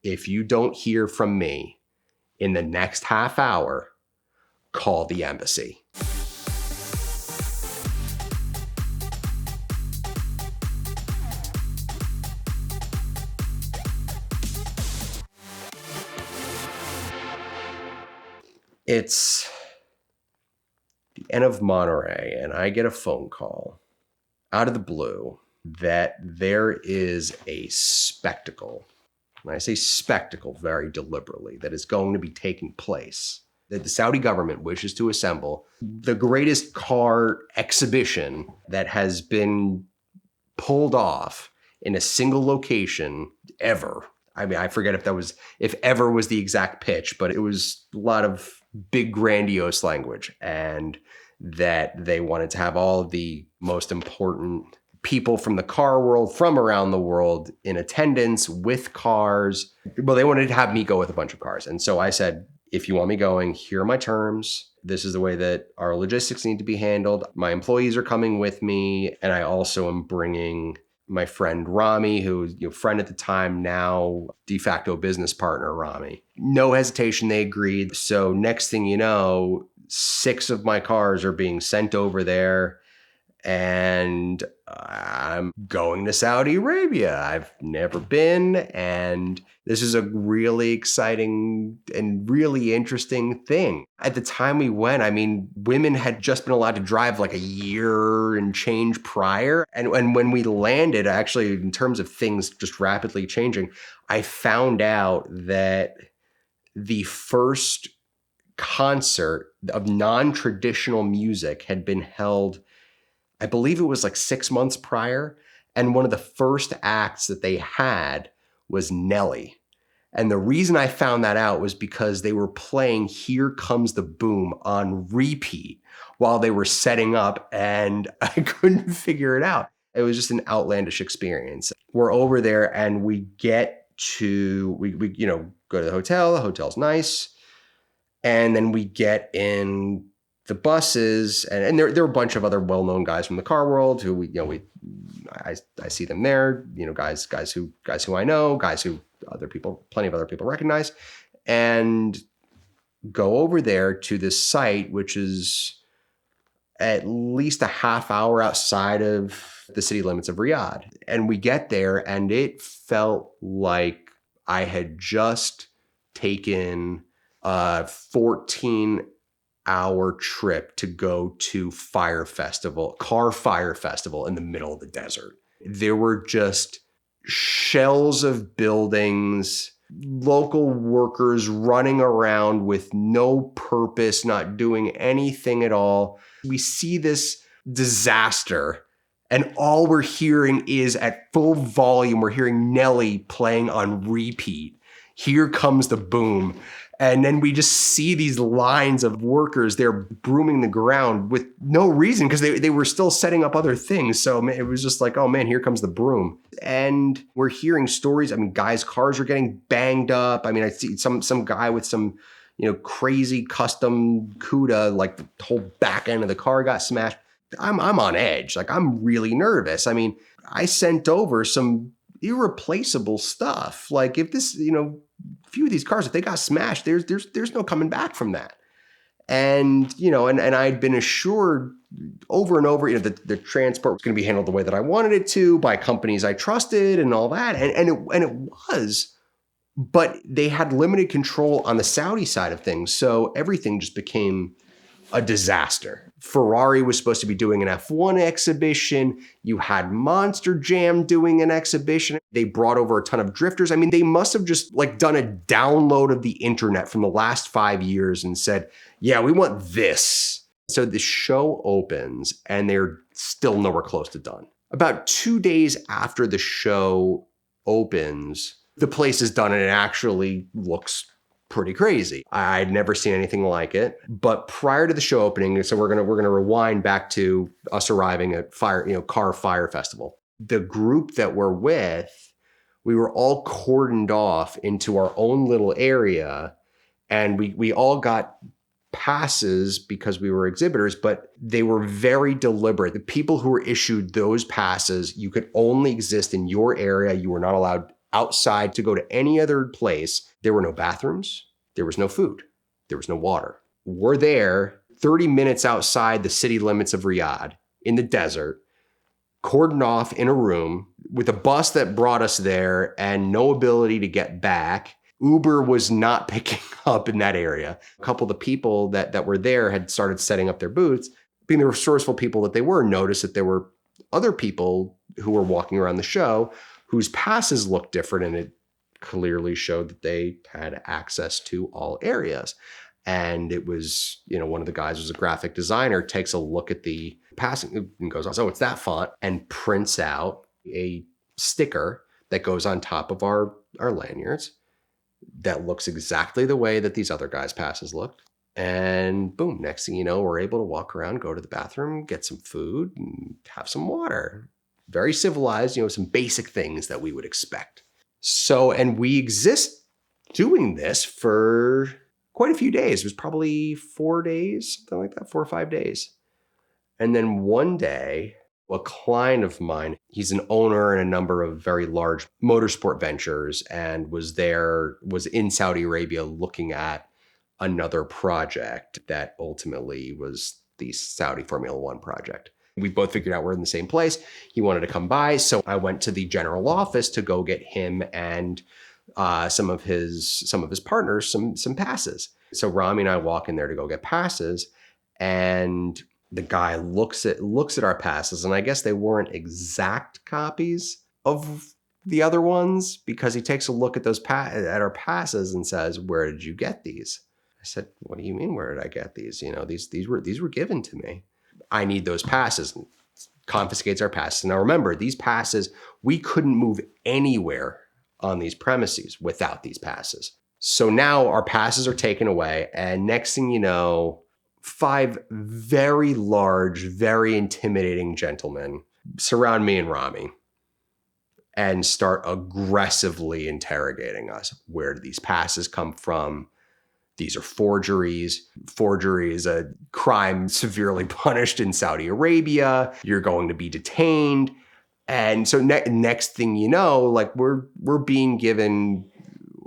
if you don't hear from me in the next half hour, call the embassy. It's the end of Monterey, and I get a phone call out of the blue that there is a spectacle, and I say spectacle very deliberately, that is going to be taking place, that the Saudi government wishes to assemble the greatest car exhibition that has been pulled off in a single location ever. I mean, I forget if ever was the exact pitch, but it was a lot of big grandiose language, and that they wanted to have all of the most important people from the car world from around the world in attendance with cars. Well, they wanted to have me go with a bunch of cars. And so I said, if you want me going, here are my terms. This is the way that our logistics need to be handled. My employees are coming with me. And I also am bringing my friend Rami, who was friend at the time, now de facto business partner Rami. No hesitation, they agreed. So next thing you know, 6 of my cars are being sent over there, and I'm going to Saudi Arabia. I've never been, and this is a really exciting and really interesting thing. At the time we went, I mean, women had just been allowed to drive like a year and change prior. And when we landed, actually, in terms of things just rapidly changing, I found out that the first concert of non-traditional music had been held, I believe it was like 6 months prior. And one of the first acts that they had was Nelly. And the reason I found that out was because they were playing Here Comes the Boom on repeat while they were setting up, and I couldn't figure it out. It was just an outlandish experience. We're over there and we get to, we go to the hotel. The hotel's nice. And then we get in the buses, and there are a bunch of other well-known guys from the car world who I see them there, guys who I know, guys who plenty of other people recognize, and go over there to this site, which is at least a half hour outside of the city limits of Riyadh. And we get there, and it felt like I had just taken a 14-hour trip to go to Fyre Festival in the middle of the desert. There were just shells of buildings, local workers running around with no purpose, not doing anything at all. We see this disaster, and all we're hearing is at full volume, we're hearing Nelly playing on repeat. Here Comes the Boom. And then we just see these lines of workers there brooming the ground with no reason, because they were still setting up other things. So it was just like, oh man, here comes the broom. And we're hearing stories. I mean, guys' cars are getting banged up. I mean, I see some guy with some, crazy custom CUDA, like the whole back end of the car got smashed. I'm on edge. Like, I'm really nervous. I mean, I sent over some irreplaceable stuff. Like, if this, few of these cars, if they got smashed, there's no coming back from that. And, and I'd been assured over and over, the transport was going to be handled the way that I wanted it to by companies I trusted and all that. And it was, but they had limited control on the Saudi side of things. So everything just became a disaster. Ferrari was supposed to be doing an F1 exhibition. You had Monster Jam doing an exhibition. They brought over a ton of drifters. I mean, they must have just done a download of the internet from the last 5 years and said, yeah, we want this. So the show opens and they're still nowhere close to done. About 2 days after the show opens, the place is done and it actually looks pretty crazy. I'd never seen anything like it. But prior to the show opening, so we're gonna rewind back to us arriving at Fyre Festival. The group that we're with, we were all cordoned off into our own little area, and we all got passes because we were exhibitors, but they were very deliberate. The people who were issued those passes, you could only exist in your area. You were not allowed outside to go to any other place. There were no bathrooms. There was no food. There was no water. We're there 30 minutes outside the city limits of Riyadh in the desert, cordoned off in a room with a bus that brought us there and no ability to get back. Uber was not picking up in that area. A couple of the people that were there had started setting up their booths. Being the resourceful people that they were, noticed that there were other people who were walking around the show whose passes looked different, and it clearly showed that they had access to all areas. And it was, one of the guys was a graphic designer, takes a look at the passing and goes, oh, it's that font, and prints out a sticker that goes on top of our lanyards that looks exactly the way that these other guys' passes looked. And boom, next thing you know, we're able to walk around, go to the bathroom, get some food, and have some water. Very civilized, some basic things that we would expect. So, and we exist doing this for quite a few days. It was probably 4 days, something like that, 4 or 5 days. And then one day, a client of mine, he's an owner in a number of very large motorsport ventures, and was in Saudi Arabia looking at another project that ultimately was the Saudi Formula One project. We both figured out we're in the same place. He wanted to come by, so I went to the general office to go get him and some of his partners some passes. So Rami and I walk in there to go get passes, and the guy looks at our passes, and I guess they weren't exact copies of the other ones, because he takes a look at those at our passes and says, "Where did you get these?" I said, "What do you mean? Where did I get these? These were given to me. I need those passes." And confiscates our passes. Now remember, these passes, we couldn't move anywhere on these premises without these passes. So now our passes are taken away, and next thing you know, 5 very large, very intimidating gentlemen surround me and Rami and start aggressively interrogating us. Where do these passes come from? These are forgeries. Forgery is a crime severely punished in Saudi Arabia. You're going to be detained. And so next thing you know, like we're being given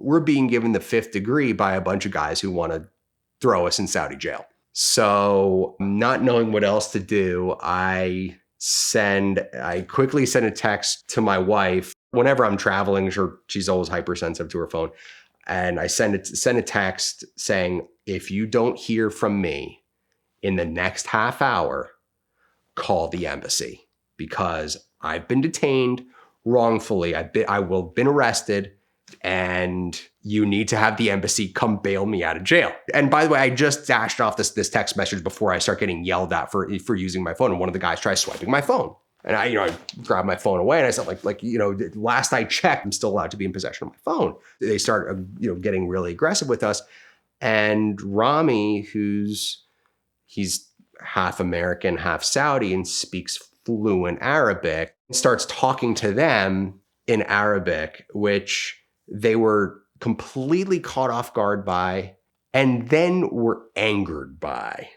the 5th degree by a bunch of guys who want to throw us in Saudi jail. So not knowing what else to do, I quickly send a text to my wife. Whenever I'm traveling, she's always hypersensitive to her phone. And I send a text saying, if you don't hear from me in the next half hour, call the embassy, because I've been detained wrongfully. I've been arrested, and you need to have the embassy come bail me out of jail. And by the way, I just dashed off this text message before I start getting yelled at for using my phone. And one of the guys tries swiping my phone. And I grabbed my phone away, and I said, last I checked, I'm still allowed to be in possession of my phone. They start, getting really aggressive with us. And Rami, he's half American, half Saudi, and speaks fluent Arabic, starts talking to them in Arabic, which they were completely caught off guard by, and then were angered by.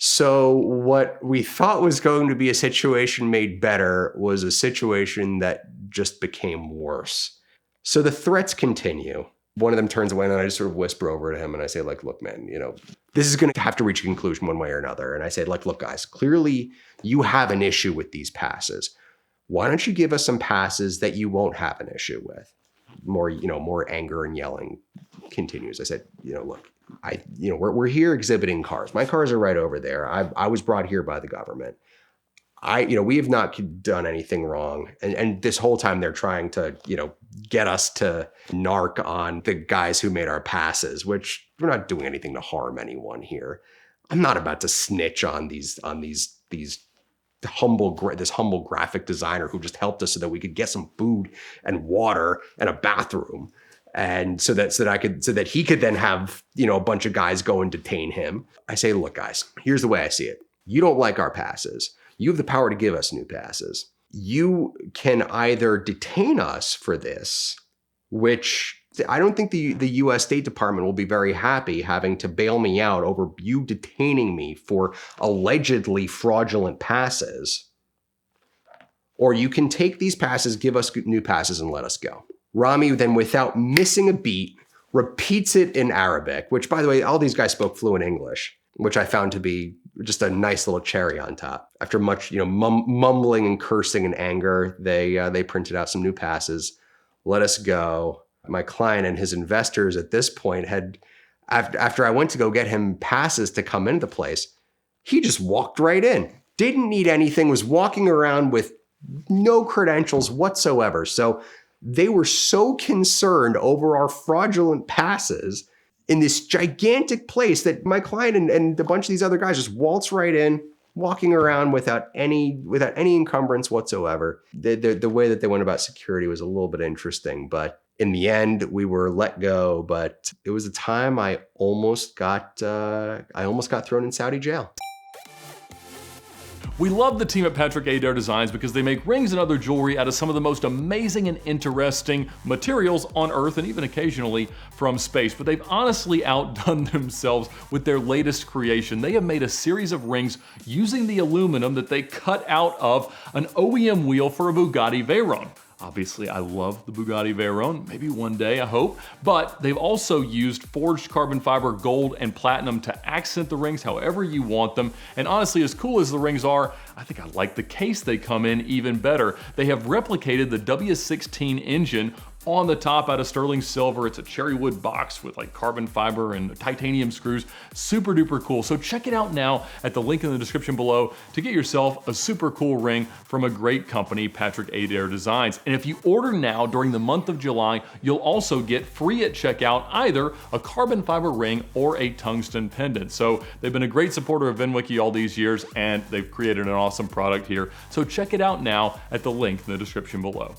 So what we thought was going to be a situation made better was a situation that just became worse. So the threats continue. One of them turns away, and I just sort of whisper over to him, and I say, look, man, this is going to have to reach a conclusion one way or another. And I say, look, guys, clearly you have an issue with these passes. Why don't you give us some passes that you won't have an issue with? More anger and yelling continues. I said, look, we're here exhibiting cars. My cars are right over there. I was brought here by the government. We have not done anything wrong. And this whole time they're trying to, get us to narc on the guys who made our passes, which we're not doing anything to harm anyone here. I'm not about to snitch on these humble graphic designer who just helped us so that we could get some food and water and a bathroom. And so that he could then have, a bunch of guys go and detain him. I say, look, guys, here's the way I see it. You don't like our passes. You have the power to give us new passes. You can either detain us for this, which I don't think the US State Department will be very happy having to bail me out over you detaining me for allegedly fraudulent passes. Or you can take these passes, give us new passes, and let us go. Rami then, without missing a beat, repeats it in Arabic, which, by the way, all these guys spoke fluent English, which I found to be just a nice little cherry on top. After much, mumbling and cursing in anger, they printed out some new passes, let us go. My client and his investors at this point had, after I went to go get him passes to come into the place, he just walked right in. Didn't need anything, was walking around with no credentials whatsoever. So they were so concerned over our fraudulent passes in this gigantic place that my client and a bunch of these other guys just waltz right in, walking around without any encumbrance whatsoever. The way that they went about security was a little bit interesting, but in the end, we were let go. But it was a time I almost got thrown in Saudi jail. We love the team at Patrick Adair Designs because they make rings and other jewelry out of some of the most amazing and interesting materials on Earth, and even occasionally from space. But they've honestly outdone themselves with their latest creation. They have made a series of rings using the aluminum that they cut out of an OEM wheel for a Bugatti Veyron. Obviously, I love the Bugatti Veyron, maybe one day, I hope. But they've also used forged carbon fiber, gold, and platinum to accent the rings however you want them. And honestly, as cool as the rings are, I think I like the case they come in even better. They have replicated the W16 engine on the top out of sterling silver. It's a cherry wood box with like carbon fiber and titanium screws. Super duper cool. So check it out now at the link in the description below to get yourself a super cool ring from a great company, Patrick Adair Designs. And if you order now during the month of July, you'll also get free at checkout either a carbon fiber ring or a tungsten pendant. So they've been a great supporter of VINwiki all these years, and they've created an awesome product here. So check it out now at the link in the description below.